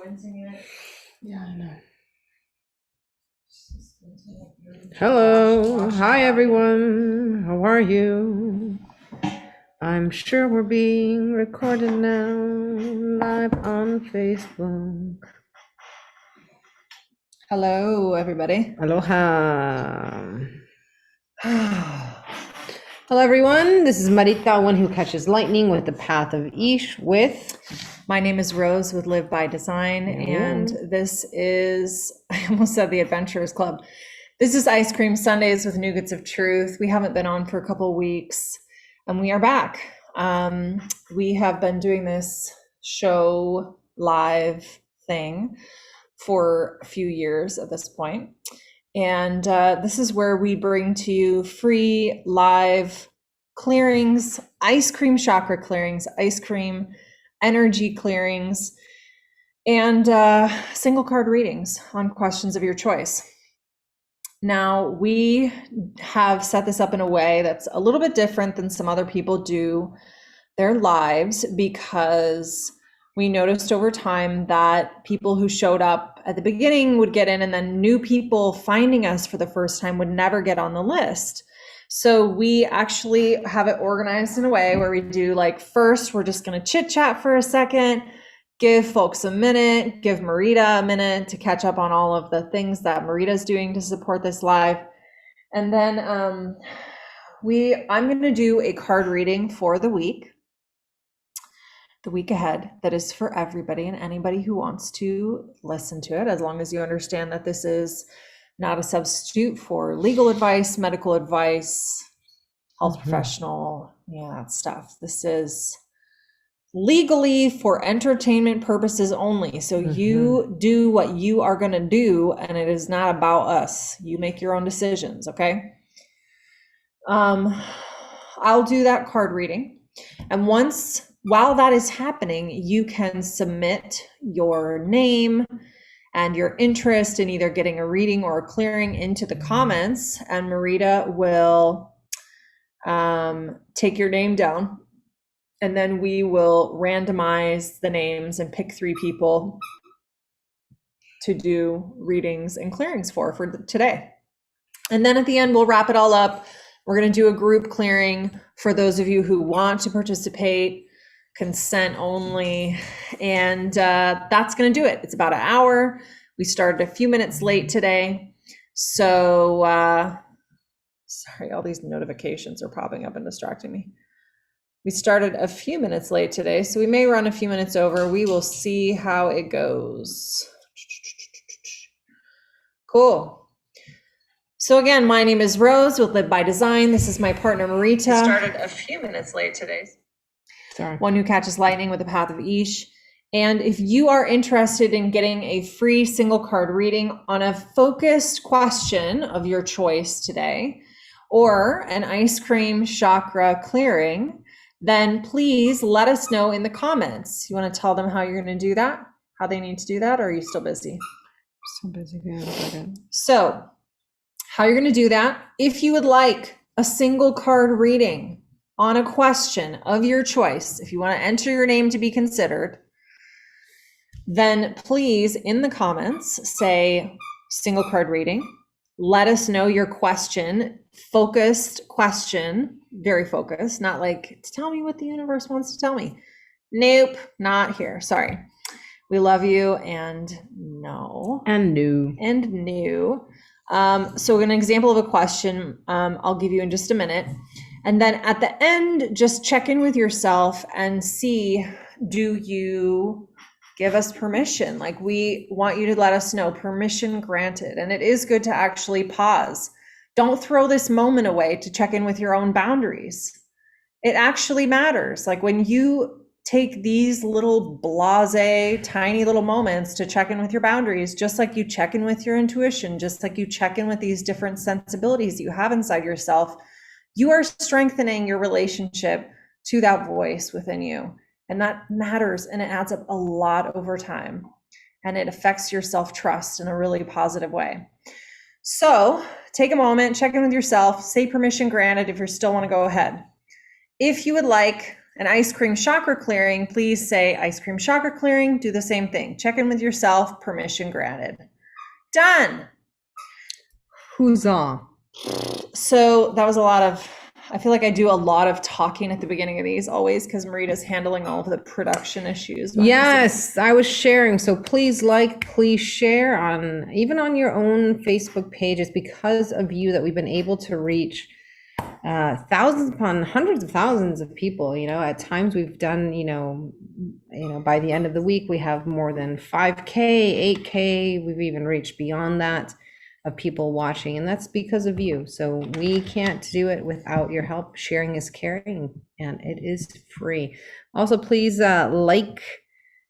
sequencing it. Yeah, I know. Hello. Hi, everyone. How are you? I'm sure we're being recorded now, live on Facebook. Hello, everybody. Aloha. Hello, everyone. This is Marita, one who catches lightning with the path of Ish with... My name is Rose with Live by Design, and this is, I almost said the Adventurers Club. This is Ice Cream Sundays with Nougats of Truth. We haven't been on for a couple weeks, and we are back. We have been doing this show live thing for a few years at this point. And this is where we bring to you free live clearings, ice cream chakra clearings, ice cream energy clearings, and single card readings on questions of your choice. Now, we have set this up in a way that's a little bit different than some other people do their lives, because we noticed over time that people who showed up at the beginning would get in, and then new people finding us for the first time would never get on the list. So we actually have it organized in a way where we do, like, first, we're just going to chit chat for a second, give folks a minute, give Marita a minute to catch up on all of the things that Marita's doing to support this live. And then I'm going to do a card reading for the week ahead, that is for everybody and anybody who wants to listen to it, as long as you understand that this is not a substitute for legal advice, medical advice, health professional, that stuff. This is legally for entertainment purposes only. So you do what you are going to do, and it is not about us. You make your own decisions, okay? I'll do that card reading. And while that is happening, you can submit your name and your interest in either getting a reading or a clearing into the comments, and Marita will take your name down, and then we will randomize the names and pick 3 people to do readings and clearings for today. And then at the end, we'll wrap it all up. We're going to do a group clearing for those of you who want to participate, consent only, and that's going to do it. It's about an hour. We started a few minutes late today, so sorry, all these notifications are popping up and distracting me. We started a few minutes late today, so we may run a few minutes over. We will see how it goes. Cool. So again, my name is Rose with Live by Design. This is my partner Marita. We started a few minutes late today. Sorry. One who catches lightning with the path of Ish. And if you are interested in getting a free single card reading on a focused question of your choice today, or an ice cream chakra clearing, then please let us know in the comments. You want to tell them how you're going to do that, how they need to do that, or are you still busy? So busy. Yeah, so how you're going to do that, if you would like a single card reading on a question of your choice, if you want to enter your name to be considered, then please in the comments say single card reading. Let us know your question, focused question, very focused, not like, tell me what the universe wants to tell me. Nope, not here. Sorry. We love you, and no. And new. And new. So an example of a question I'll give you in just a minute. And then at the end, just check in with yourself and see, do you give us permission? Like, we want you to let us know, permission granted. And it is good to actually pause. Don't throw this moment away to check in with your own boundaries. It actually matters. Like, when you take these little blasé, tiny little moments to check in with your boundaries, just like you check in with your intuition, just like you check in with these different sensibilities you have inside yourself, you are strengthening your relationship to that voice within you. And that matters, and it adds up a lot over time, and it affects your self-trust in a really positive way. So take a moment, check in with yourself, say permission granted if you still want to go ahead. If you would like And ice cream chakra clearing, please say ice cream chakra clearing, do the same thing. Check in with yourself, permission granted. Done. Huzzah. So that was a lot of, I feel like I do a lot of talking at the beginning of these always because Marita's handling all of the production issues. Yes, I was sharing. So please please share on, even on your own Facebook page. It's because of you that we've been able to reach thousands upon hundreds of thousands of people. At times we've done, by the end of the week, we have more than 5K, 8K. We've even reached beyond that of people watching, and that's because of you. So we can't do it without your help. Sharing is caring, and it is free. Also, please like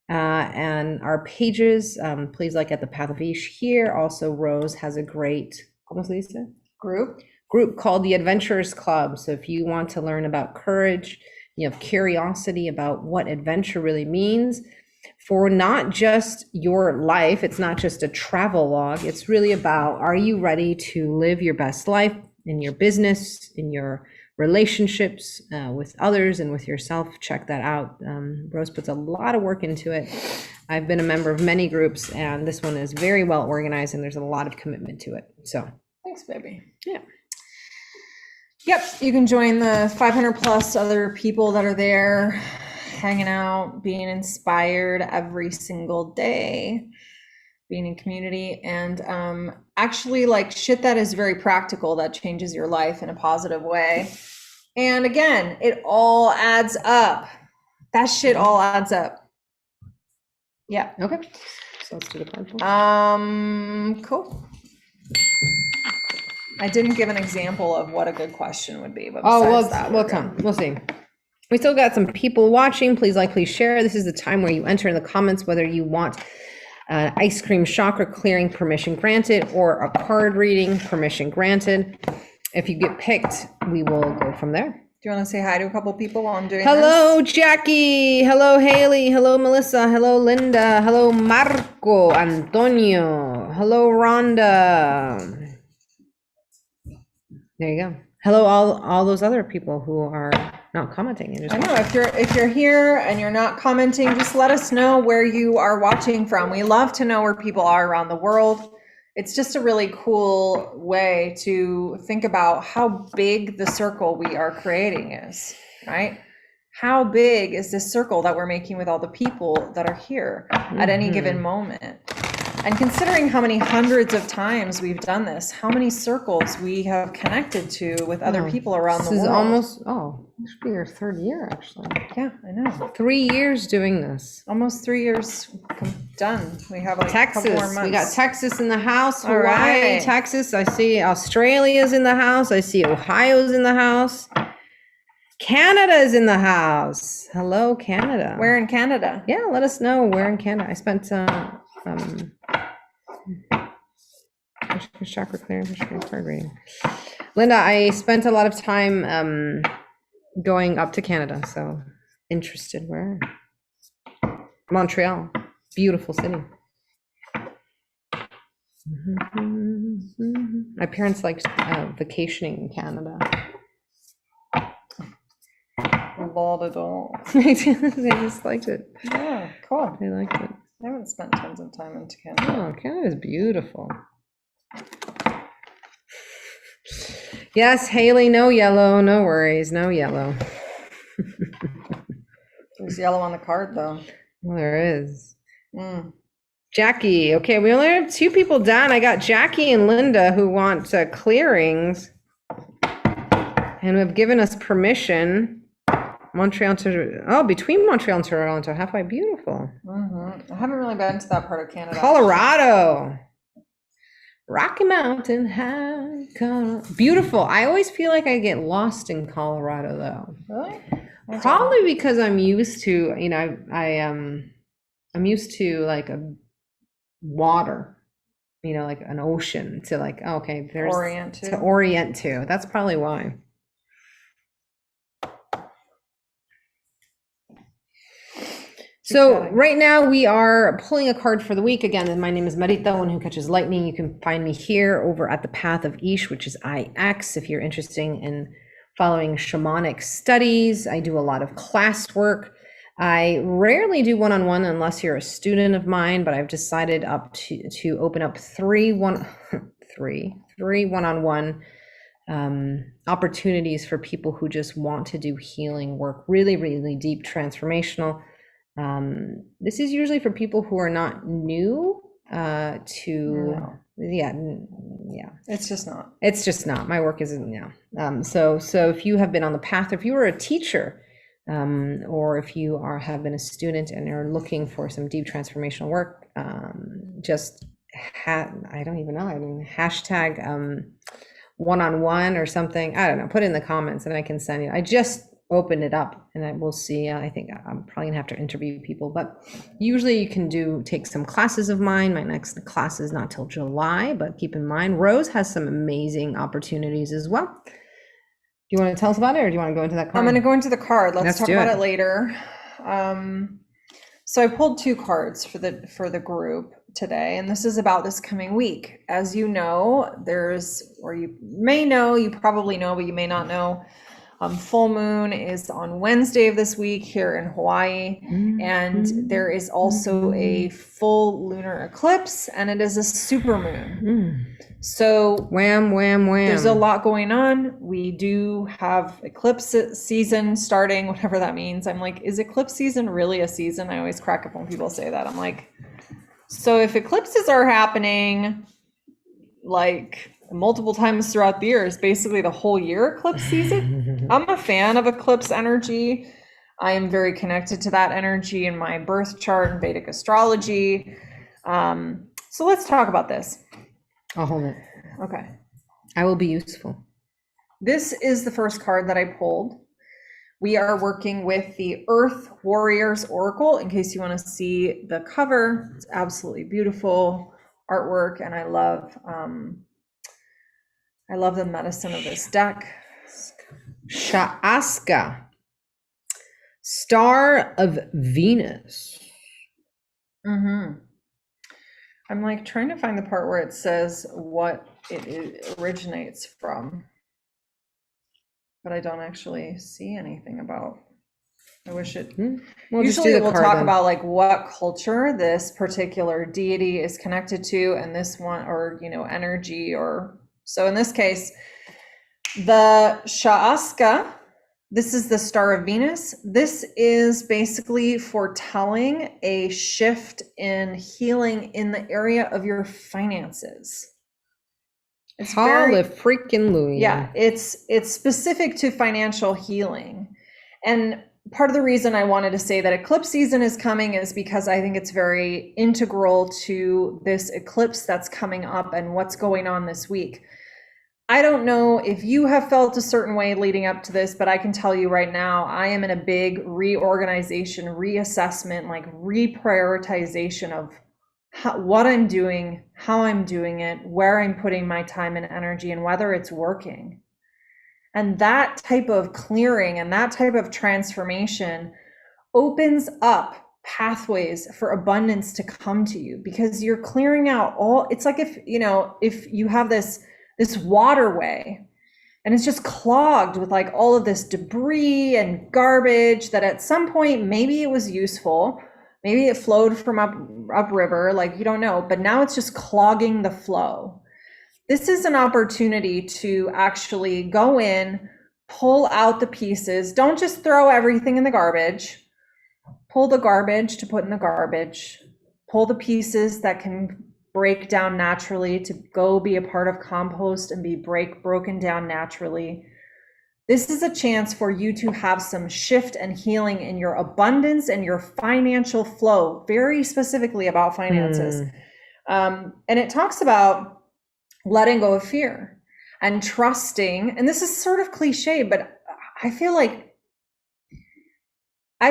and our pages. Please like at the Path of Ish here. Also, Rose has a great group called the Adventurers Club. So if you want to learn about courage, you have curiosity about what adventure really means for not just your life, it's not just a travel log, it's really about, are you ready to live your best life in your business, in your relationships with others and with yourself? Check that out. Rose puts a lot of work into it. I've been a member of many groups, and this one is very well organized, and there's a lot of commitment to it. So thanks, baby. Yeah. Yep, you can join the 500 plus other people that are there, hanging out, being inspired every single day, being in community, and actually like shit that is very practical, that changes your life in a positive way. And again, it all adds up. That shit all adds up. Yeah. Okay. So let's do the card. Cool. I didn't give an example of what a good question would be, but we'll see. We still got some people watching. Please please share. This is the time where you enter in the comments whether you want ice cream chakra clearing, permission granted, or a card reading, permission granted. If you get picked, we will go from there. Do you want to say hi to a couple people while I'm doing Hello, this? Jackie. Hello, Haley. Hello, Melissa. Hello, Linda. Hello, Marco, Antonio. Hello, Rhonda. There you go. Hello, all those other people who are not commenting. I know, if you're here and you're not commenting, just let us know where you are watching from. We love to know where people are around the world. It's just a really cool way to think about how big the circle we are creating is, right? How big is this circle that we're making with all the people that are here at any given moment? And considering how many hundreds of times we've done this, how many circles we have connected to with other people around the world. This is this should be your third year, actually. Yeah, I know. 3 years doing this. Almost 3 years done. We have like Texas. a couple more months. We got Texas in the house, All Hawaii, right. Texas. I see Australia's in the house. I see Ohio's in the house. Canada's in the house. Hello, Canada. Where in Canada? Yeah, let us know where in Canada. I spent chakra clearing, card reading. Linda, I spent a lot of time going up to Canada, so interested where. Montreal, beautiful city. My parents liked vacationing in Canada. They just liked it. Yeah, cool. They liked it. I haven't spent tons of time in Canada. Oh, Canada's beautiful. Yes, Haley, no yellow, no worries, no yellow. There's yellow on the card though. Well, there is. Jackie, okay, we only have 2 people down. I got Jackie and Linda who want clearings and have given us permission. Montreal to, between Montreal and Toronto, halfway, beautiful. I haven't really been to that part of Canada. Colorado. Rocky Mountain High, Colorado. Beautiful. I always feel like I get lost in Colorado though. Really? Probably because I'm used to, I'm used to like a water, like an ocean to like, okay, there's to orient to. That's probably why. So right now we are pulling a card for the week. Again, my name is Marita, one who catches lightning. You can find me here over at the Path of Ish, which is IX, if you're interested in following shamanic studies. I do a lot of classwork. I rarely do one-on-one unless you're a student of mine, but I've decided to open up three one-on-one opportunities for people who just want to do healing work, really, really deep, transformational. This is usually for people who are not new yeah. It's just not. It's just not. My work isn't now. So if you have been on the path, if you were a teacher, or if you have been a student and are looking for some deep transformational work, just I don't even know. I mean, hashtag one-on-one or something. I don't know. Put it in the comments and I can send you. I just opened it up and we'll see. I think I'm probably gonna have to interview people, but usually you can take some classes of mine. My next class is not till July, but keep in mind, Rose has some amazing opportunities as well. Do you want to tell us about it, or do you want to go into that card? I'm going to go into the card. Let's talk about it later. So I pulled 2 cards for the group today, and this is about this coming week. As you know, or you may know, you probably know, but you may not know, full moon is on Wednesday of this week here in Hawaii, and there is also a full lunar eclipse, and it is a super moon. So wham. There's a lot going on. We do have eclipse season starting, whatever that means. I'm like, is eclipse season really a season? I always crack up when people say that. I'm like, so if eclipses are happening like multiple times throughout the year, is basically the whole year eclipse season? I'm a fan of eclipse energy. I am very connected to that energy in my birth chart and Vedic astrology. So let's talk about this. I'll hold it. Okay. I will be useful. This is the first card that I pulled. We are working with the Earth Warriors Oracle. In case you want to see the cover, it's absolutely beautiful artwork, and I love the medicine of this deck. Mt.Shasta, Star of Venus. I'm like trying to find the part where it says what it originates from, but I don't actually see anything about. I wish it. Usually we'll talk about like what culture this particular deity is connected to, and this one, or energy, or so in this case, the Shasta. This is the Star of Venus. This is basically foretelling a shift in healing in the area of your finances. It's freaking yeah, it's specific to financial healing. And part of the reason I wanted to say that eclipse season is coming is because I think it's very integral to this eclipse that's coming up and what's going on this week. I don't know if you have felt a certain way leading up to this, but I can tell you right now, I am in a big reorganization, reassessment, like reprioritization of what I'm doing, how I'm doing it, where I'm putting my time and energy, and whether it's working. And that type of clearing and that type of transformation opens up pathways for abundance to come to you, because you're clearing out it's like if you have this waterway and it's just clogged with like all of this debris and garbage that at some point maybe it was useful, maybe it flowed from upriver, like you don't know, but now it's just clogging the flow. This is an opportunity to actually go in, pull out the pieces. Don't just throw everything in the garbage. Pull the garbage to put in the garbage. Pull the pieces that can break down naturally to go be a part of compost and be broken down naturally. This is a chance for you to have some shift and healing in your abundance and your financial flow, very specifically about finances. And it talks about letting go of fear and trusting. And this is sort of cliche, but I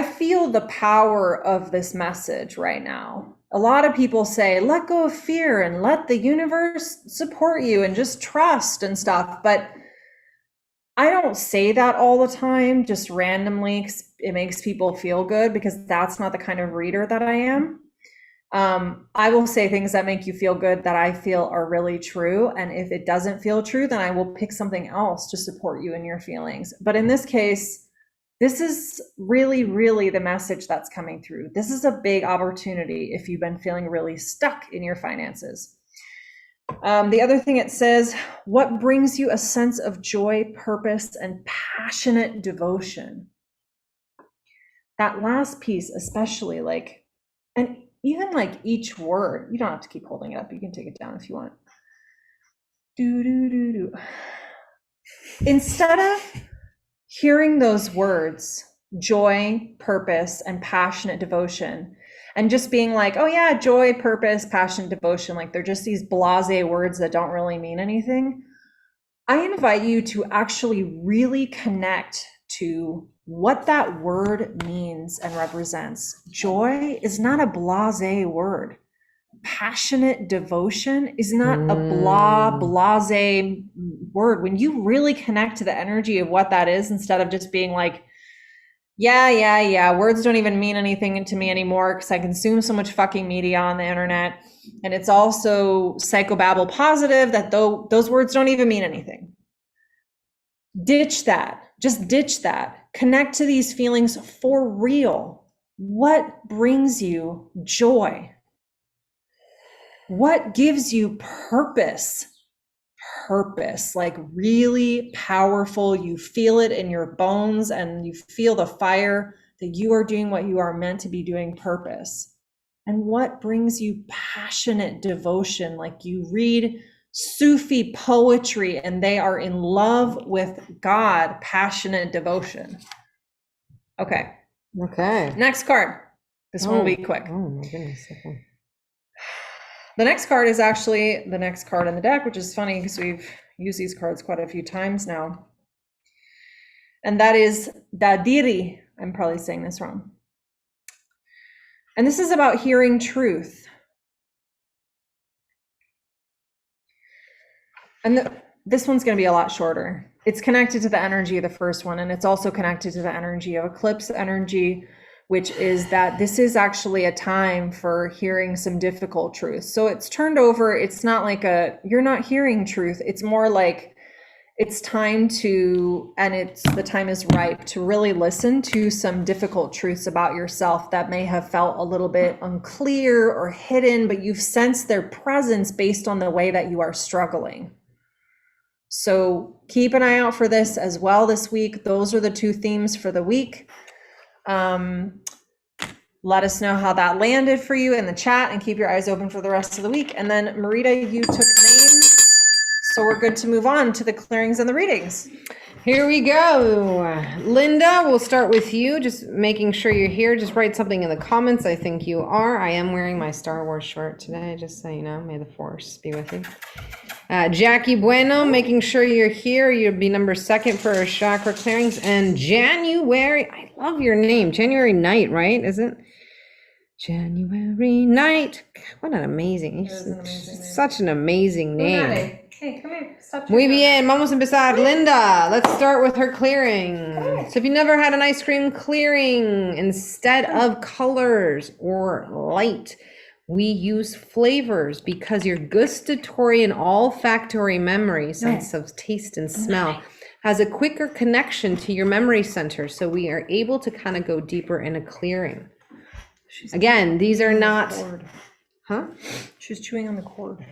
feel the power of this message right now. A lot of people say, let go of fear and let the universe support you and just trust and stuff. But I don't say that all the time, just randomly. It makes people feel good, because that's not the kind of reader that I am. I will say things that make you feel good that I feel are really true. And if it doesn't feel true, then I will pick something else to support you in your feelings. But in this case, this is really, really the message that's coming through. This is a big opportunity if you've been feeling really stuck in your finances. The other thing it says, what brings you a sense of joy, purpose, and passionate devotion? That last piece, especially, like, and even like each word, you don't have to keep holding it up. You can take it down if you want. Do, do, do, do. Instead of hearing those words, joy, purpose, and passionate devotion, and just being like, oh yeah, joy, purpose, passion, devotion, like they're just these blasé words that don't really mean anything, I invite you to actually really connect to what that word means and represents. Joy is not a blasé word. Passionate devotion is not a blasé word. When you really connect to the energy of what that is, instead of just being like, yeah, words don't even mean anything to me anymore because I consume so much fucking media on the internet. And it's also psychobabble positive that those words don't even mean anything. Ditch that. Just ditch that. Connect to these feelings for real. What brings you joy? What gives you purpose? Purpose, like really powerful. You feel it in your bones and you feel the fire that you are doing what you are meant to be doing, purpose. And what brings you passionate devotion? Like you read Sufi poetry and they are in love with God, passionate devotion. Okay. Next card. This one will be quick. Oh my goodness. Okay. The next card is actually the next card in the deck, which is funny because we've used these cards quite a few times now. And that is Dadiri. I'm probably saying this wrong. And this is about hearing truth. And this one's going to be a lot shorter. It's connected to the energy of the first one, and it's also connected to the energy of Eclipse energy, which is that this is actually a time for hearing some difficult truth. So it's turned over. It's not like you're not hearing truth. It's more like it's time to, and the time is ripe to really listen to some difficult truths about yourself that may have felt a little bit unclear or hidden, but you've sensed their presence based on the way that you are struggling. So keep an eye out for this as well this week. Those are the two themes for the week. Let us know how that landed for you in the chat and keep your eyes open for the rest of the week. And then Marita, you took names, so we're good to move on to the clearings and the readings. Here we go. Linda, we'll start with you. Just making sure you're here. Just write something in the comments. I think you are. I am wearing my Star Wars shirt today, just so you know. May the force be with you. Jackie Bueno, making sure you're here. You'll be number 2 for our chakra clearings. And January, I love your name. January Night, right? Is it? January Night. What an amazing, such an amazing name. Hey, come here. Stop. Muy bien, vamos a empezar. Linda, let's start with her clearing. So if you never had an ice cream clearing, instead of colors or light, we use flavors because your gustatory and olfactory memory, sense of taste and smell, has a quicker connection to your memory center. So we are able to kind of go deeper in a clearing. Again, these are not, She's chewing on the cord.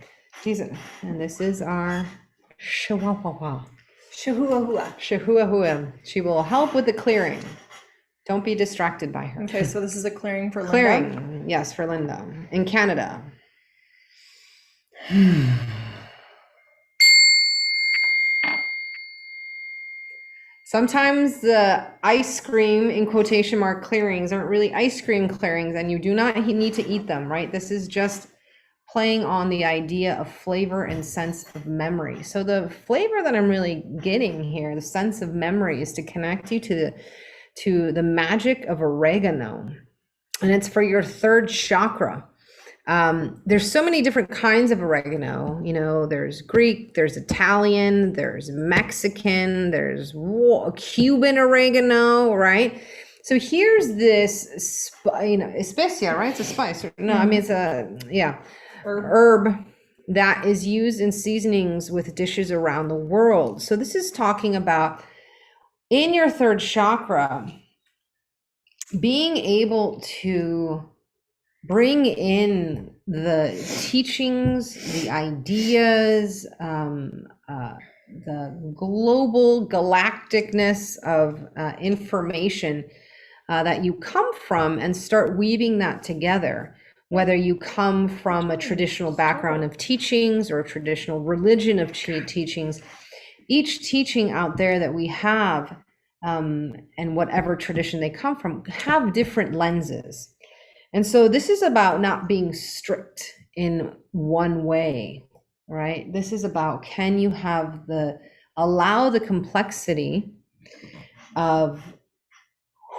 And this is our Chihuahua. Chihuahua. She will help with the clearing. Don't be distracted by her. Okay, so this is a clearing for Linda. Clearing, yes, for Linda in Canada. Sometimes the ice cream, in quotation mark, clearings aren't really ice cream clearings, and you do not need to eat them, right? This is just playing on the idea of flavor and sense of memory. So the flavor that I'm really getting here, the sense of memory, is to connect you to the magic of oregano. And it's for your 3rd chakra. There's so many different kinds of oregano. You know, there's Greek, there's Italian, there's Mexican, there's Cuban oregano, right? So here's this, especia, right? It's a spice. No, I mean, it's herb that is used in seasonings with dishes around the world. So this is talking about in your third chakra, being able to bring in the teachings, the ideas, the global galacticness of information that you come from, and start weaving that together. Whether you come from a traditional background of teachings or a traditional religion of teachings, each teaching out there that we have, and whatever tradition they come from, have different lenses. And so this is about not being strict in one way, right? This is about, can you have allow the complexity of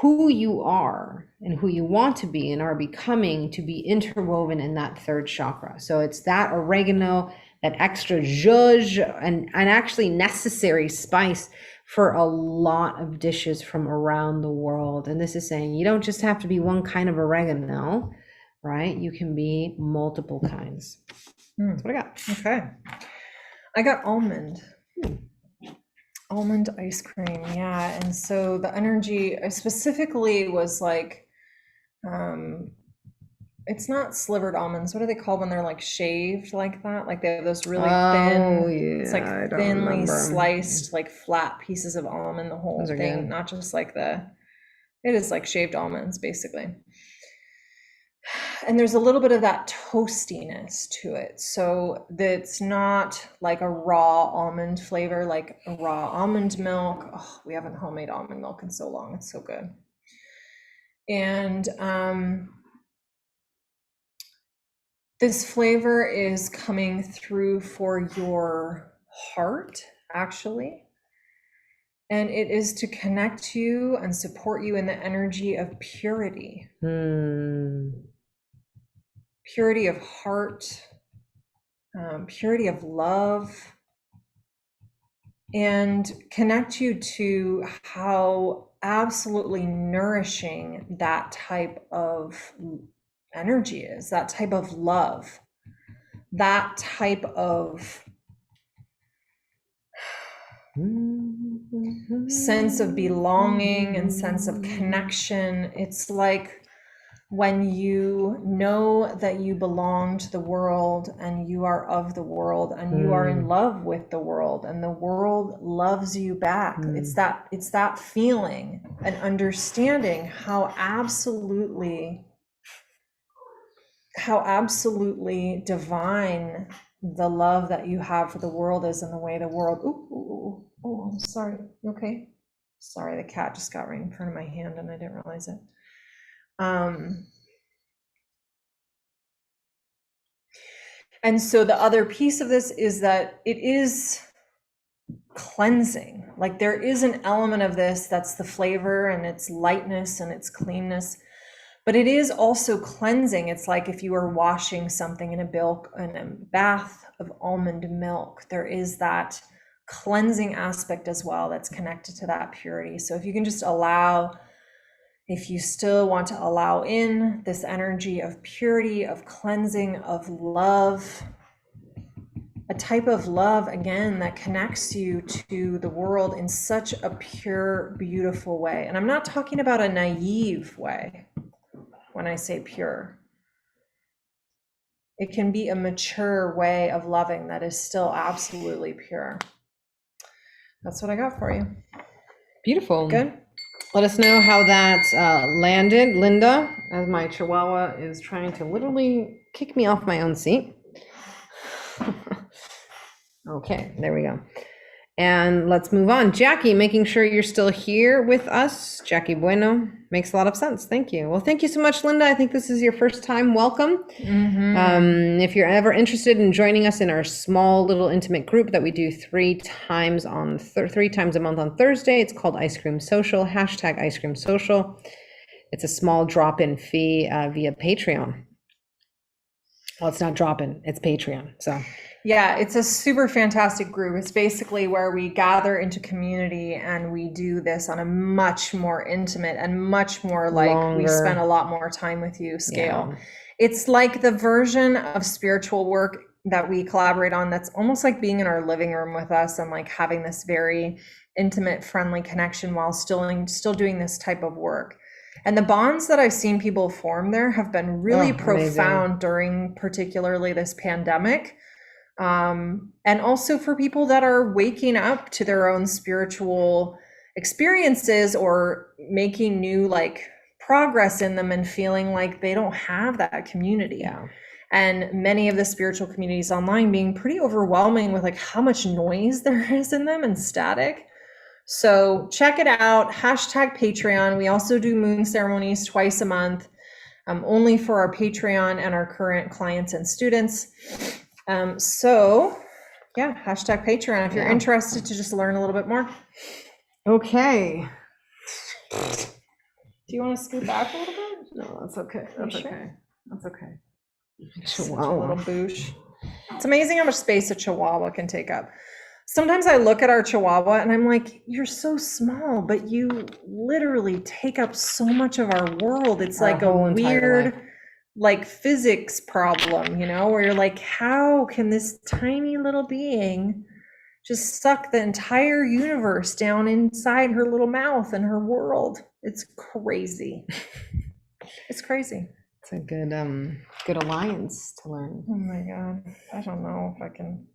who you are and who you want to be and are becoming to be interwoven in that third chakra. So it's that oregano, that extra zhuzh, and actually necessary spice for a lot of dishes from around the world. And this is saying you don't just have to be one kind of oregano, right? You can be multiple kinds. That's what I got. Okay. I got almond. Almond ice cream, yeah. And so the energy specifically was like, it's not slivered almonds. What are they called when they're like shaved like that? Like they have those really thin, it's like thinly sliced, like flat pieces of almond, the whole thing, good. Not just like it is like shaved almonds basically. And there's a little bit of that toastiness to it. So that's not like a raw almond flavor, like a raw almond milk. Oh, we haven't homemade almond milk in so long. It's so good. And this flavor is coming through for your heart, actually. And it is to connect you and support you in the energy of purity. Purity of heart, purity of love, and connect you to how absolutely nourishing that type of energy is, that type of love, that type of sense of belonging and sense of connection. It's like when you know that you belong to the world and you are of the world and you are in love with the world and the world loves you back. It's that feeling and understanding how absolutely divine the love that you have for the world is, and the way the world, oh, I'm sorry. You okay? Sorry, the cat just got right in front of my hand and I didn't realize it. And so the other piece of this is that it is cleansing. Like there is an element of this that's the flavor and its lightness and its cleanness, but it is also cleansing. It's like if you were washing something in a bath of almond milk, there is that cleansing aspect as well that's connected to that purity. So if you can just if you still want to allow in this energy of purity, of cleansing, of love, a type of love, again, that connects you to the world in such a pure, beautiful way. And I'm not talking about a naive way when I say pure. It can be a mature way of loving that is still absolutely pure. That's what I got for you. Beautiful. Good. Let us know how that landed, Linda, as my chihuahua is trying to literally kick me off my own seat. Okay, there we go. And let's move on. Jackie, making sure you're still here with us. Jackie Bueno, makes a lot of sense. Thank you. Well, thank you so much, Linda. I think this is your first time. Welcome. If you're ever interested in joining us in our small little intimate group that we do 3 times a month on Thursday, it's called Ice Cream Social, #Ice Cream Social. It's a small drop-in fee via Patreon. Well, it's not dropping, it's Patreon. So Yeah, it's a super fantastic group. It's basically where we gather into community and we do this on a much more intimate and much more like we Longer. spend a lot more time with you scale. Yeah. It's like the version of spiritual work that we collaborate on that's almost like being in our living room with us and like having this very intimate, friendly connection while still doing this type of work. And the bonds that I've seen people form there have been really profound during particularly this pandemic. And also for people that are waking up to their own spiritual experiences or making new like progress in them and feeling like they don't have that community. Yeah. And many of the spiritual communities online being pretty overwhelming with like how much noise there is in them and static. So check it out, #Patreon. We also do moon ceremonies twice a month, only for our Patreon and our current clients and students. So yeah, #Patreon if you're interested to just learn a little bit more. Okay. Do you want to scoot back a little bit? No, that's okay. That's sure? okay. That's okay. Such a Chihuahua. little boosh. It's amazing how much space a Chihuahua can take up. Sometimes I look at our Chihuahua and I'm like, you're so small, but you literally take up so much of our world. It's Our like a whole entire weird, life. like physics problem, you know, where you're like, how can this tiny little being just suck the entire universe down inside her little mouth and her world? It's crazy. It's crazy. It's a good alliance to learn. Oh my God. I don't know if I can.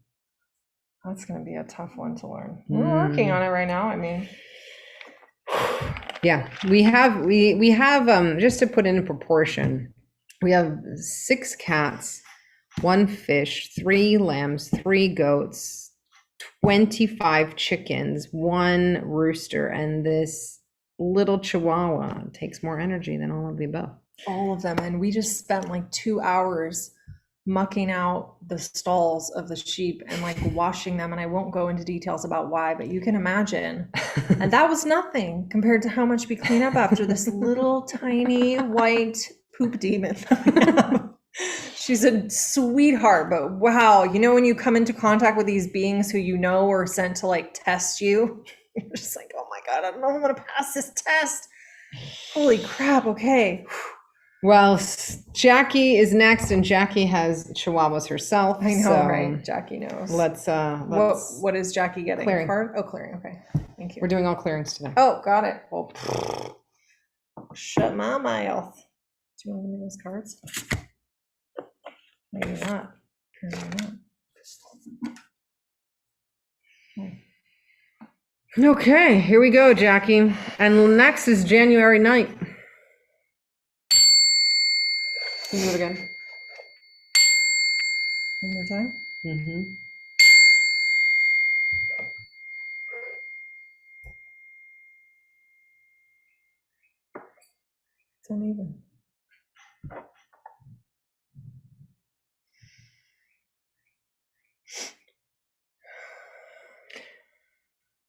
That's going to be a tough one to learn. We're working on it right now. I mean, yeah, we have just to put in proportion, we have 6 cats, 1 fish, 3 lambs, 3 goats, 25 chickens, 1 rooster, and this little Chihuahua takes more energy than all of the above. all of them. And we just spent like 2 hours mucking out the stalls of the sheep and like washing them. And I won't go into details about why, but you can imagine. And that was nothing compared to how much we clean up after this little tiny white poop demon. She's a sweetheart, but wow, you know, when you come into contact with these beings who you know are sent to like test you, you're just like, oh my God, I don't know if I'm gonna pass this test. Holy crap, okay. Well, Jackie is next, and Jackie has Chihuahuas herself. I know, so right? Jackie knows. Let's What is Jackie getting? Clearing. Card? Oh, clearing. Okay, thank you. we're doing all clearance today. Oh, got it. Well, shut my mouth. Do you want to give me those cards? Maybe not. Apparently not. Okay, here we go, Jackie. And next is January 9th. Can you do it again? One more time. Mm-hmm. It's uneven.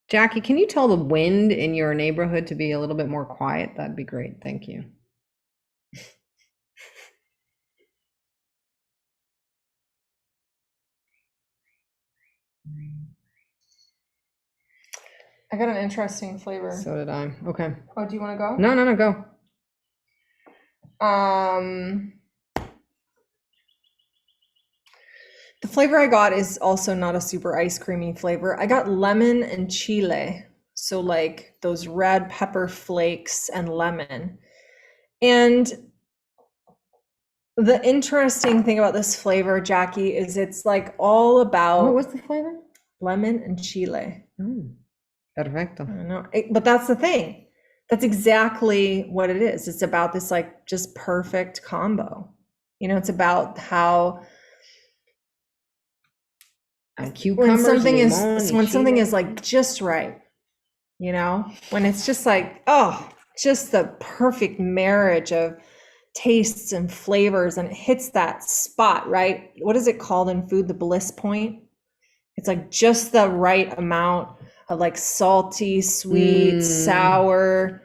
Jackie, can you tell the wind in your neighborhood to be a little bit more quiet? That'd be great. Thank you. I got an interesting flavor. So did I. Okay. Oh, do you want to go? No, go. The flavor I got is also not a super ice creamy flavor. I got lemon and chile. So like those red pepper flakes and lemon. And the interesting thing about this flavor, Jackie, is it's like all about What was the flavor? lemon and chile. Perfecto. I don't know. But that's the thing. That's exactly what it is. It's about this like just perfect combo. You know, it's about how Cucumbers, when something is like just right, you know, when it's just like, oh, just the perfect marriage of tastes and flavors, and it hits that spot, right? What is it called in food? The bliss point. It's like just the right amount like salty, sweet, sour,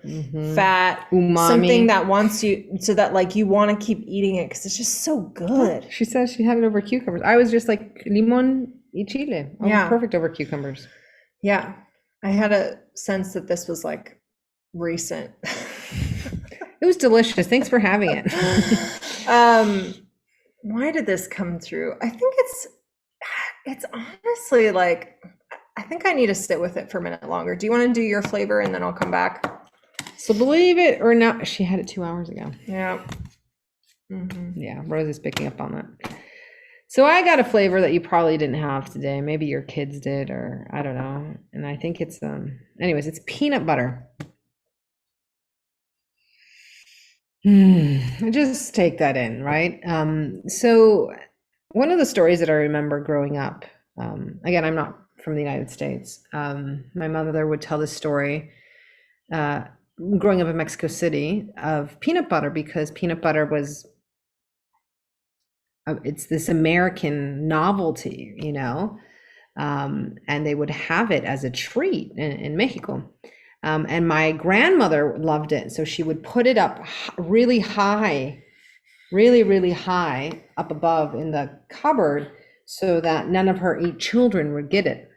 fat, Umami. something that wants you, so that like you want to keep eating it because it's just so good. She says she had it over cucumbers. I was just like limon y chile. Oh, Yeah. perfect over cucumbers. Yeah. I had a sense that this was like recent. It was delicious. Thanks for having it. Why did this come through? I think it's honestly like, I think I need to sit with it for a minute longer. Do you want to do your flavor and then I'll come back? So believe it or not, she had it 2 hours ago. Yeah. Mm-hmm. Yeah, Rose is picking up on that. So I got a flavor that you probably didn't have today. Maybe your kids did, or I don't know. And I think it's anyways, it's peanut butter. Just take that in, right? So one of the stories that I remember growing up, again, I'm not from the United States. My mother would tell this story growing up in Mexico City of peanut butter, because peanut butter was it's this American novelty, you know, and they would have it as a treat in Mexico. And my grandmother loved it. So she would put it up really high, really, really high up above in the cupboard so that none of her 8 children would get it.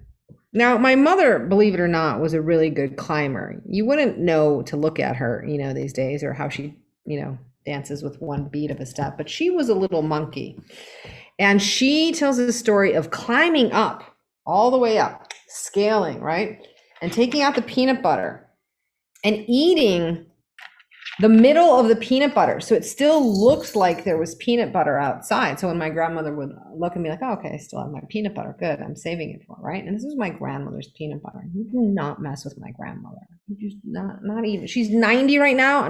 Now, my mother, believe it or not, was a really good climber. You wouldn't know to look at her, you know, these days, or how she, you know, dances with one beat of a step, but she was a little monkey. And she tells a story of climbing up, all the way up, scaling, right? And taking out the peanut butter and eating the middle of the peanut butter. So it still looks like there was peanut butter outside. So when my grandmother would look at me like, oh, okay, I still have my peanut butter. Good, I'm saving it for, right? And this is my grandmother's peanut butter. You do not mess with my grandmother. You just not even. She's 90 right now,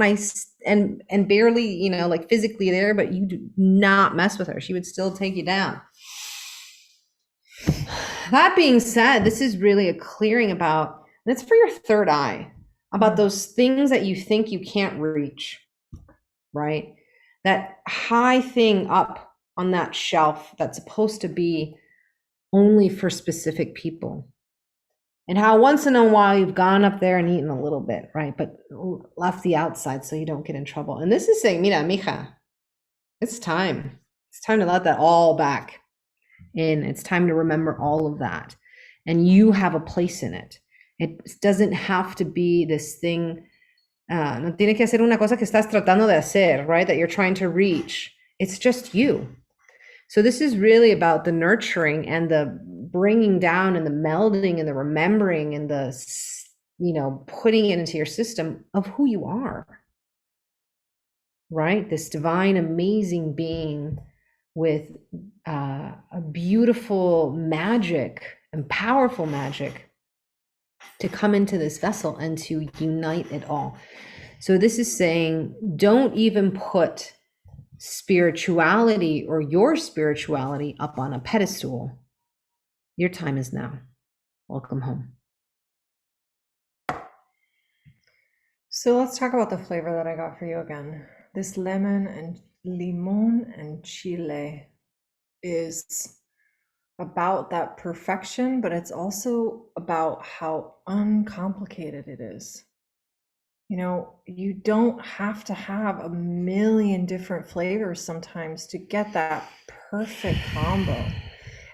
and barely, you know, like physically there, but you do not mess with her. She would still take you down. That being said, this is really a clearing about, and it's for your third eye, about those things that you think you can't reach, right? That high thing up on that shelf that's supposed to be only for specific people. And how once in a while you've gone up there and eaten a little bit, right? But left the outside so you don't get in trouble. And this is saying, mira, mija, it's time. It's time to let that all back in. It's time to remember all of that. And you have a place in it. It doesn't have to be this thing, no tiene que ser una cosa que estás tratando de hacer, right? That you're trying to reach. It's just you. So this is really about the nurturing and the bringing down and the melding and the remembering and the, you know, putting it into your system of who you are, right? This divine, amazing being with a beautiful magic and powerful magic to come into this vessel and to unite it all. So this is saying, don't even put spirituality or your spirituality up on a pedestal. Your time is now. Welcome home. So let's talk about the flavor that I got for you again. This limon and chile is about that perfection, but it's also about how uncomplicated it is. You know, you don't have to have a million different flavors sometimes to get that perfect combo.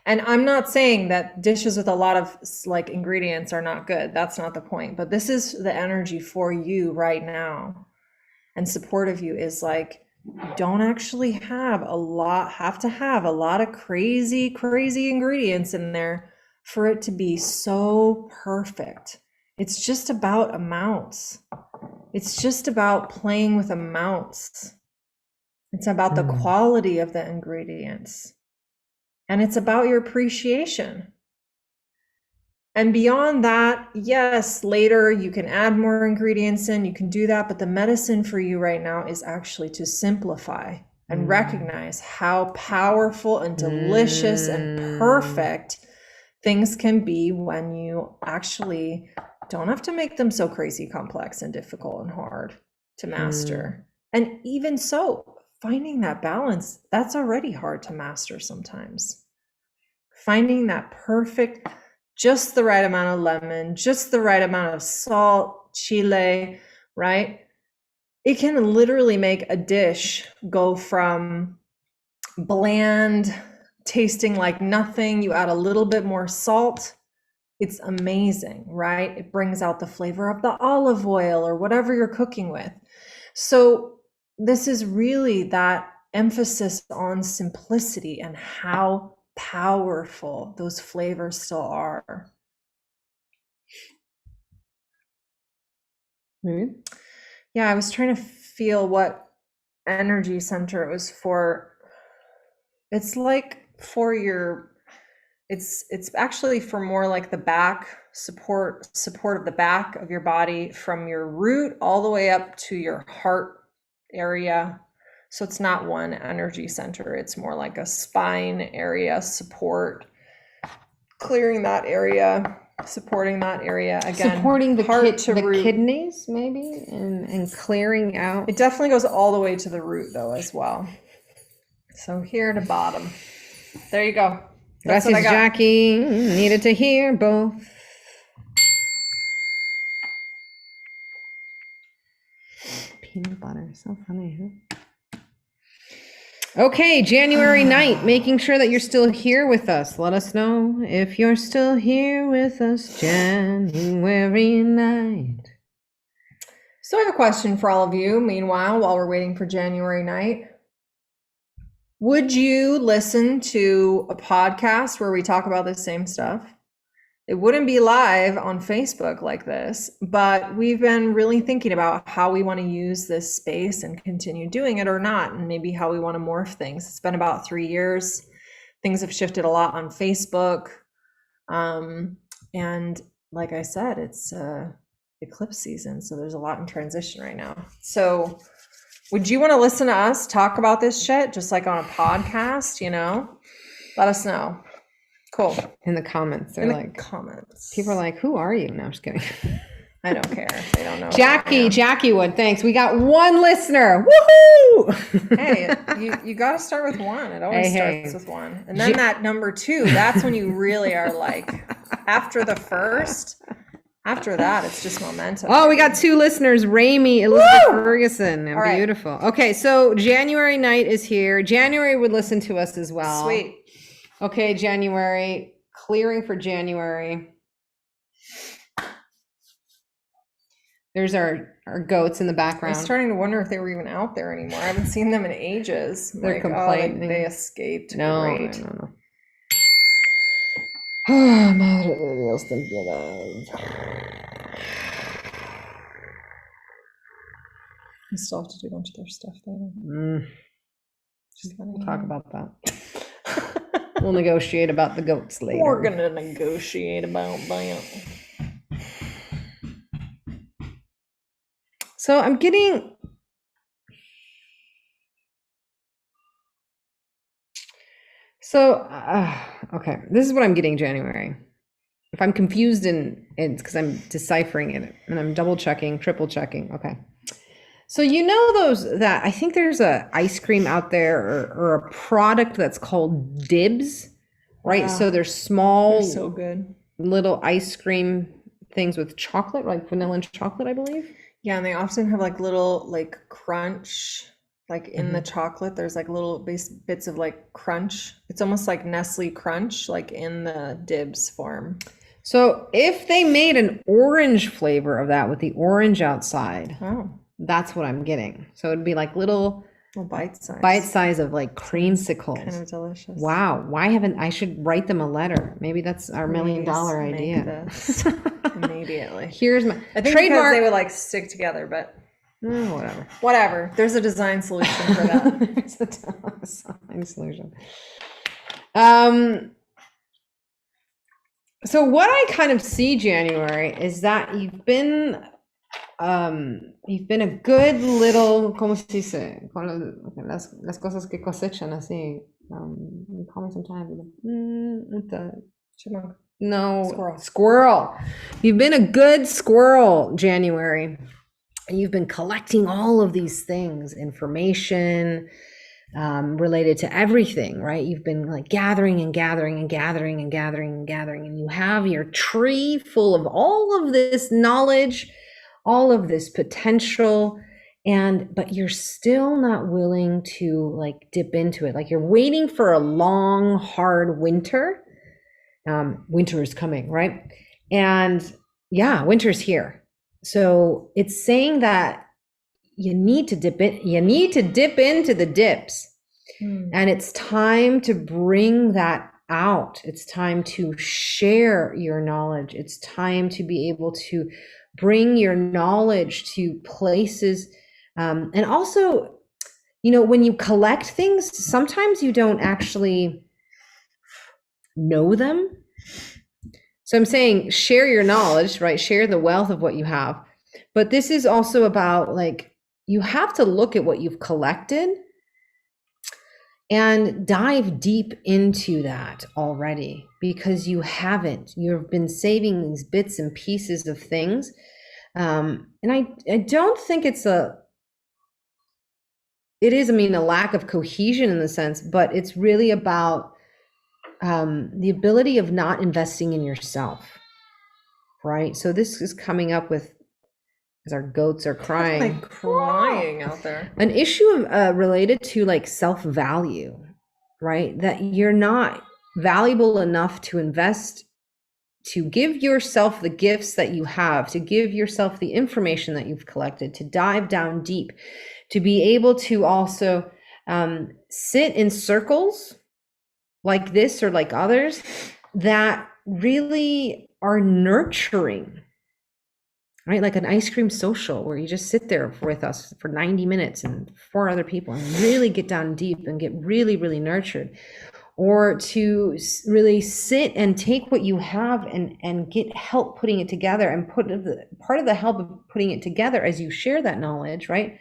And I'm not saying that dishes with a lot of like ingredients are not good. That's not the point. But this is the energy for you right now. And support of you is like, you don't actually have to have a lot of crazy ingredients in there for it to be so perfect. It's just about amounts. It's just about playing with amounts. It's about the quality of the ingredients. And it's about your appreciation. And beyond that, yes, later you can add more ingredients in, you can do that, but the medicine for you right now is actually to simplify and recognize how powerful and delicious and perfect things can be when you actually don't have to make them so crazy complex and difficult and hard to master. And even so, finding that balance, that's already hard to master sometimes. Finding that perfect just the right amount of lemon, just the right amount of salt, chile, right? It can literally make a dish go from bland, tasting like nothing. You add a little bit more salt. It's amazing, right? It brings out the flavor of the olive oil or whatever you're cooking with. So this is really that emphasis on simplicity and how powerful those flavors still are. Mm-hmm. Yeah, I was trying to feel what energy center it was for. It's like for your, it's actually for more like the back support of the back of your body from your root all the way up to your heart area. So it's not one energy center. It's more like a spine area support, clearing that area, supporting that area again. Supporting the heart to root. kidneys, maybe, and clearing out. It definitely goes all the way to the root, though, as well. So here to bottom. There you go. That's Gracias, Jackie. Needed to hear both. Peanut butter, so funny, huh? Okay, January night, making sure that you're still here with us. Let us know if you're still here with us, January night. So I have a question for all of you, meanwhile, while we're waiting for January night. Would you listen to a podcast where we talk about the same stuff? It wouldn't be live on Facebook like this, but we've been really thinking about how we want to use this space and continue doing it or not, and maybe how we want to morph things. It's been about 3 years. Things have shifted a lot on Facebook. And like I said, it's eclipse season, so there's a lot in transition right now. So would you want to listen to us talk about this shit just like on a podcast, you know? Let us know. Cool. In the comments, they're In like, the comments. people are like, who are you? No, I'm just kidding. I don't care. They don't know. Jackie Wood, thanks. We got one listener. Woohoo! Hey, you got to start with one. It always starts with one. And then that number 2, that's when you really are like, after the first, after that, it's just momentum. Oh, we got 2 listeners, Ramey, Elizabeth Ferguson. Right. Beautiful. Okay, so January night is here. January would listen to us as well. Sweet. Okay, January, clearing for January. There's our goats in the background. I'm starting to wonder if they were even out there anymore. I haven't seen them in ages. They're like, complaining. Oh, they escaped. No, Great. No. Madre de Dios, ten piedad. I still have to do a bunch of their stuff later. We'll talk about that. We'll negotiate about the goats later. We're gonna negotiate about that. So I'm getting. Okay, this is what I'm getting January. If I'm confused it's because I'm deciphering it and I'm double checking, triple checking. Okay. So you know that I think there's a ice cream out there or a product that's called Dibs, right? Yeah. So there's small, they're so good little ice cream things with chocolate, like vanilla and chocolate, I believe. Yeah, and they often have like little like crunch, like in the chocolate. There's like little bits of like crunch. It's almost like Nestle Crunch, like in the Dibs form. So if they made an orange flavor of that with the orange outside. Oh. That's what I'm getting. So it'd be like little bite size of like creamsicles. Kind of delicious. Wow. Why haven't I should write them a letter? Maybe that's our $1 million idea. This immediately. Here's my I think trademark. Because they would like stick together, but whatever. There's a design solution for that. There's a design solution. So what I kind of see, January, is that you've been a good little, ¿cómo se dice? Con las cosas que cosechan así. Call me sometime. No, squirrel. You've been a good squirrel, January. And you've been collecting all of these things, information, related to everything, right? You've been like gathering and gathering and gathering and gathering and gathering, and you have your tree full of all of this knowledge, all of this potential, but you're still not willing to like dip into it. Like you're waiting for a long, hard winter. Winter is coming, right? And yeah, winter's here. So it's saying that you need to dip into the dips. And it's time to bring that out. It's time to share your knowledge. It's time to be able to bring your knowledge to places. And also, when you collect things, sometimes you don't actually know them. So I'm saying share your knowledge, right? Share the wealth of what you have. But this is also about like, you have to look at what you've collected and dive deep into that already, because you haven't. You've been saving these bits and pieces of things. And I don't think it is, a lack of cohesion in the sense, but it's really about the ability of not investing in yourself, right? So this is coming up with, as our goats are crying. Like crying out there. An issue related to like self-value, right? That you're not valuable enough to invest, to give yourself the gifts that you have, to give yourself the information that you've collected, to dive down deep, to be able to also sit in circles like this or like others that really are nurturing. Right? Like an ice cream social where you just sit there with us for 90 minutes and 4 other people and really get down deep and get really, really nurtured. Or to really sit and take what you have and get help putting it together, and part of the help of putting it together as you share that knowledge, right,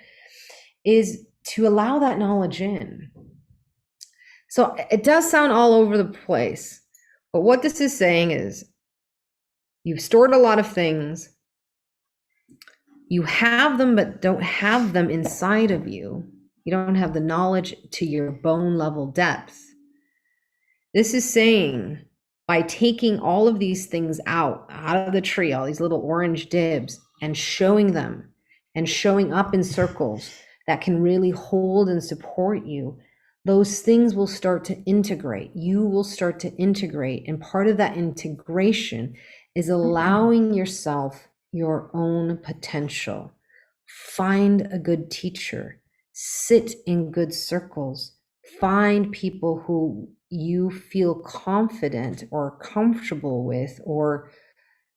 is to allow that knowledge in. So it does sound all over the place, but what this is saying is you've stored a lot of things. You have them, but don't have them inside of you. You don't have the knowledge to your bone level depth. This is saying by taking all of these things out of the tree, all these little orange dibs, and showing them and showing up in circles that can really hold and support you, those things will start to integrate. You will start to integrate. And part of that integration is allowing yourself your own potential. Find a good teacher, sit in good circles, find people who you feel confident or comfortable with, or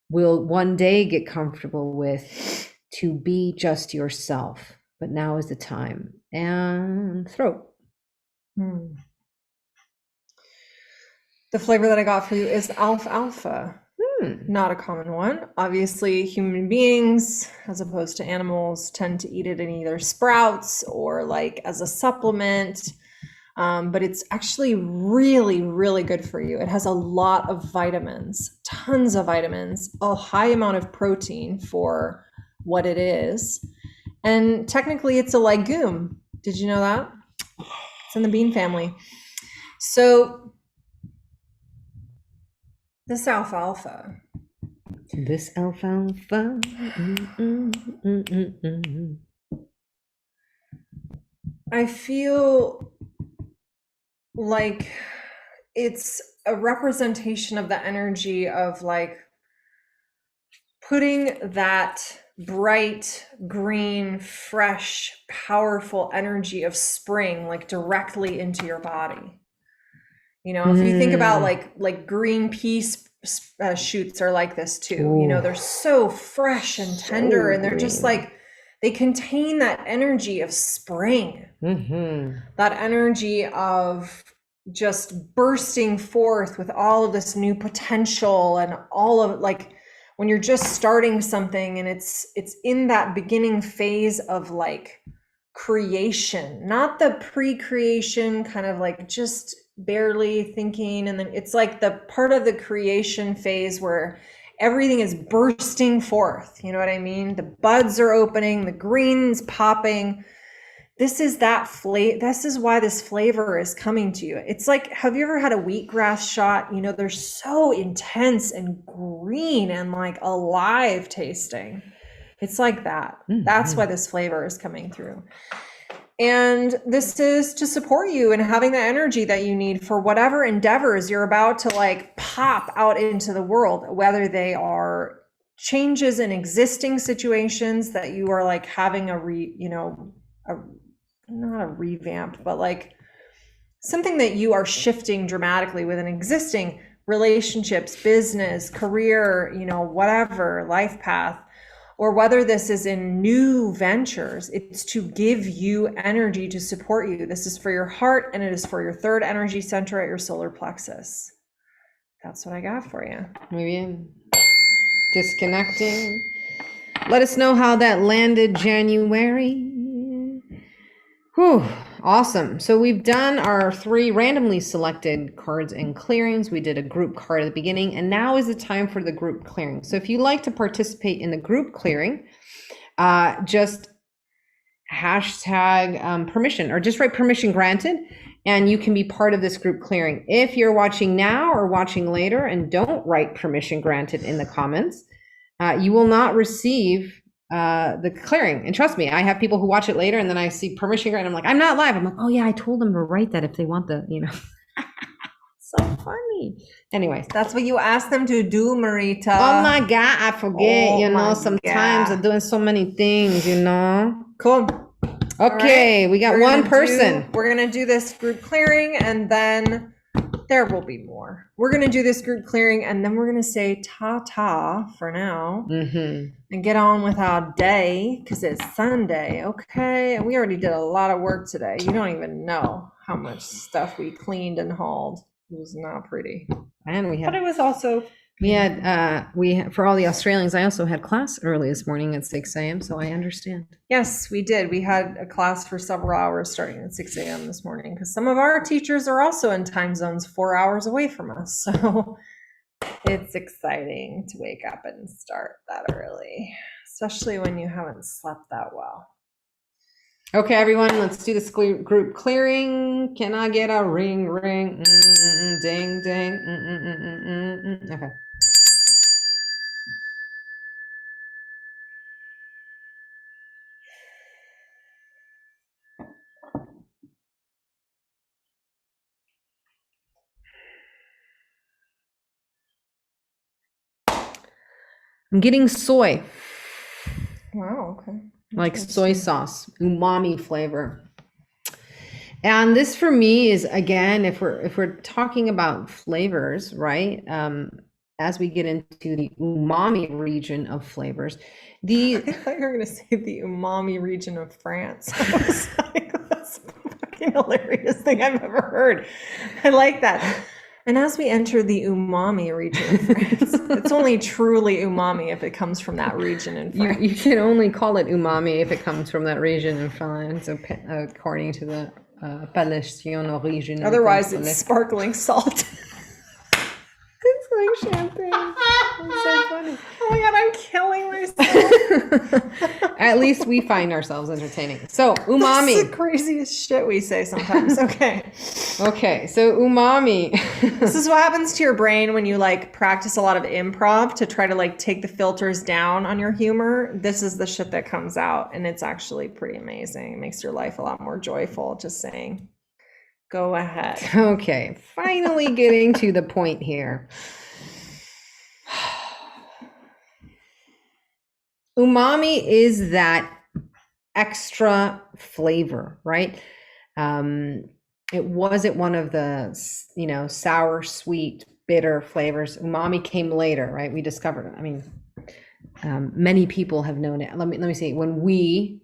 will one day get comfortable with, to be just yourself. But now is the time. And throat. The flavor that I got for you is alfalfa. Not a common one. Obviously, human beings, as opposed to animals, tend to eat it in either sprouts or like as a supplement. But it's actually really, really good for you. It has a lot of vitamins, tons of vitamins, a high amount of protein for what it is. And technically it's a legume. Did you know that? It's in the bean family. So this alfalfa. I feel like it's a representation of the energy of like putting that bright, green, fresh, powerful energy of spring like directly into your body. If you think about like green pea shoots are like this too. Ooh. They're so fresh and tender, and they're just like, they contain that energy of spring, that energy of just bursting forth with all of this new potential, and all of like when you're just starting something and it's in that beginning phase of like creation, not the pre-creation kind of like just barely thinking, and then it's like the part of the creation phase where everything is bursting forth. You know what I mean? The buds are opening, the green's popping, this is that flavor. This is why this flavor is coming to you. It's like, have you ever had a wheatgrass shot? You know, they're so intense and green and like alive tasting. It's like that. That's why this flavor is coming through. And this is to support you in having the energy that you need for whatever endeavors you're about to like pop out into the world, whether they are changes in existing situations that you are like having not a revamp, but like something that you are shifting dramatically with an existing relationships, business, career, whatever, life path, or whether this is in new ventures. It's to give you energy to support you. This is for your heart, and it is for your third energy center at your solar plexus. That's what I got for you. Maybe disconnecting. Let us know how that landed January. Whew, awesome. So we've done our 3 randomly selected cards and clearings. We did a group card at the beginning, and now is the time for the group clearing. So if you'd like to participate in the group clearing, just hashtag permission, or just write permission granted, and you can be part of this group clearing. If you're watching now or watching later and don't write permission granted in the comments, you will not receive the clearing. And trust me, I have people who watch it later and then I see permission granted. I'm like, I'm not live. I'm like, oh yeah, I told them to write that if they want the, So funny. Anyways, that's what you asked them to do, Marita. Oh my God, I forget, sometimes I'm doing so many things, Cool. Okay, right. We got one person. We're going to do this group clearing, and then there will be more. We're going to do this group clearing, and then we're going to say ta-ta for now and get on with our day, because it's Sunday, okay? And we already did a lot of work today. You don't even know how much stuff we cleaned and hauled. It was not pretty. And but it was also... We for all the Australians, I also had class early this morning at 6 a.m., so I understand. Yes, we did. We had a class for several hours starting at 6 a.m. this morning, because some of our teachers are also in time zones 4 hours away from us. So it's exciting to wake up and start that early, especially when you haven't slept that well. Okay, everyone, let's do this group clearing. Can I get a ring, ding, ding? Okay. I'm getting soy. Wow, okay. Like soy sauce, umami flavor. And this for me is, again, if we're talking about flavors, right? As we get into the umami region of flavors, I thought you were going to say the umami region of France. I was like, that's the fucking hilarious thing I've ever heard. I like that. And as we enter the umami region of France, it's only truly umami if it comes from that region in France. You can only call it umami if it comes from that region in France, according to the appellation origine. Otherwise, it's sparkling salt. It's like champagne. It's so funny. Oh my God, I'm killing myself. At least we find ourselves entertaining. So umami. That's the craziest shit we say sometimes. Okay. Okay, so umami. This is what happens to your brain when you like practice a lot of improv to try to like take the filters down on your humor. This is the shit that comes out, and it's actually pretty amazing. It makes your life a lot more joyful. Just saying. Go ahead. Okay, finally getting to the point here. Umami is that extra flavor, right? It wasn't one of the, sour, sweet, bitter flavors. Umami came later, right? We discovered it. I mean, many people have known it. Let me see. When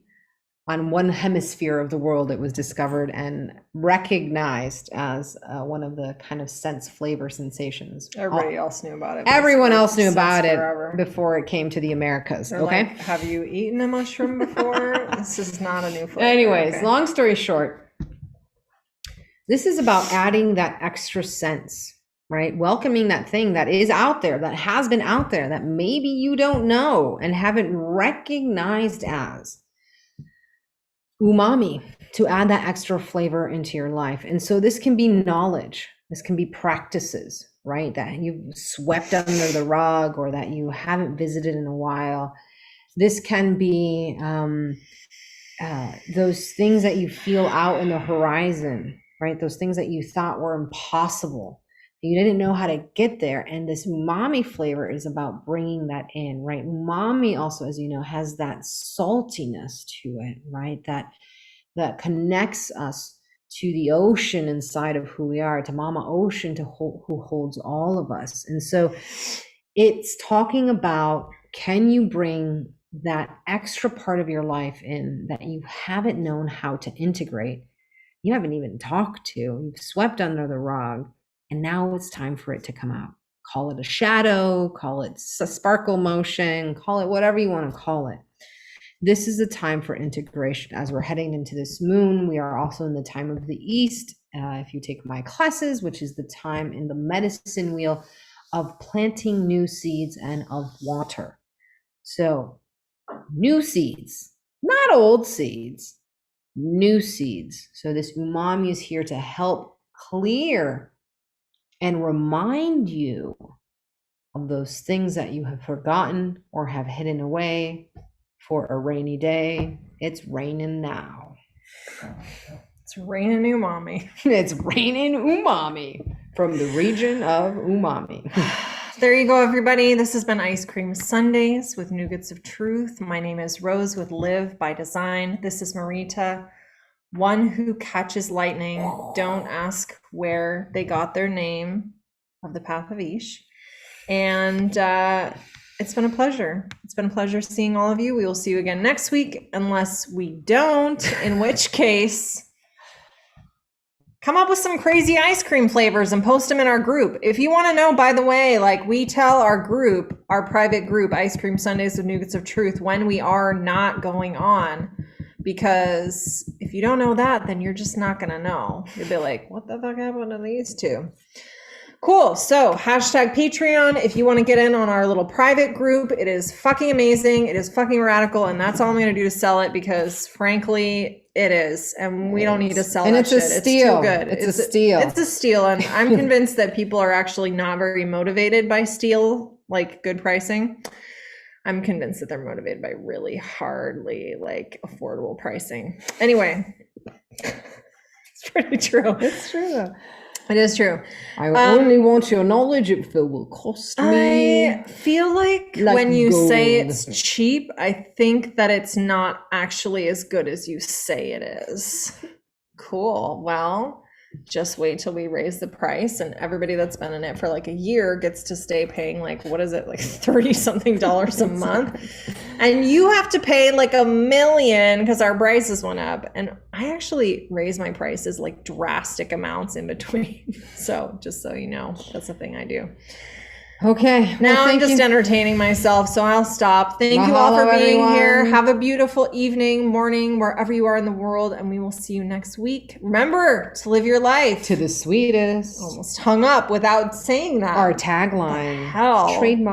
on one hemisphere of the world, it was discovered and recognized as one of the kind of sense flavor sensations. Everybody else knew about it. Everyone else knew about it before it came to the Americas. They're okay. Like, have you eaten a mushroom before? This is not a new flavor. Anyways, okay. Long story short, this is about adding that extra sense, right? Welcoming that thing that is out there, that has been out there, that maybe you don't know and haven't recognized as umami, to add that extra flavor into your life. And so this can be knowledge. This can be practices, right? That you've swept under the rug or that you haven't visited in a while. This can be those things that you feel out in the horizon, right? Those things that you thought were impossible. You didn't know how to get there. And this umami flavor is about bringing that in, right? Umami also, as you know, has that saltiness to it, right? That connects us to the ocean inside of who we are, to Mama Ocean, who holds all of us. And so it's talking about, can you bring that extra part of your life in that you haven't known how to integrate, you haven't even talked to, you've swept under the rug, and now it's time for it to come out. Call it a shadow, call it a sparkle motion, call it whatever you want to call it. This is a time for integration. As we're heading into this moon, we are also in the time of the East. If you take my classes, which is the time in the medicine wheel of planting new seeds and of water. So new seeds, not old seeds, new seeds. So this umami is here to help clear and remind you of those things that you have forgotten or have hidden away for a rainy day. It's raining now. It's raining umami. It's raining umami from the region of umami. There you go, everybody. This has been Ice Cream Sundays with Nougats of Truth. My name is Rose with Live by Design. This is Marita, one who catches lightning. Don't ask where they got their name of the Path of Ish. And it's been a pleasure. It's been a pleasure seeing all of you. We will see you again next week, unless we don't, in which case, come up with some crazy ice cream flavors and post them in our group. If you want to know, by the way, like we tell our group, our private group, Ice Cream Sundays with Nougats of Truth, when we are not going on. Because if you don't know that, then you're just not going to know. You'll be like, what the fuck happened to these two? Cool. So hashtag Patreon. If you want to get in on our little private group, it is fucking amazing. It is fucking radical. And that's all I'm going to do to sell it because frankly, it is. And we don't need to sell and that it's shit. A steal. It's too good. It's a steal. It's a steal. And I'm convinced that people are actually not very motivated by steal, like good pricing. I'm convinced that they're motivated by really hardly like affordable pricing. Anyway, it's pretty true. It's true. It is true. I only want your knowledge if it will cost me. I feel like when you say it's cheap, I think that it's not actually as good as you say it is. Cool. Well, just wait till we raise the price and everybody that's been in it for like a year gets to stay paying like, what is it, like $30-something a month? And you have to pay like $1 million because our prices went up. And I actually raise my prices like drastic amounts in between. So just so you know, that's the thing I do. Okay. Now I'm just entertaining myself, so I'll stop. Thank you all for being here. Have a beautiful evening, morning, wherever you are in the world, and we will see you next week. Remember to live your life to the sweetest. Almost hung up without saying that. Our tagline. Hell. Trademark.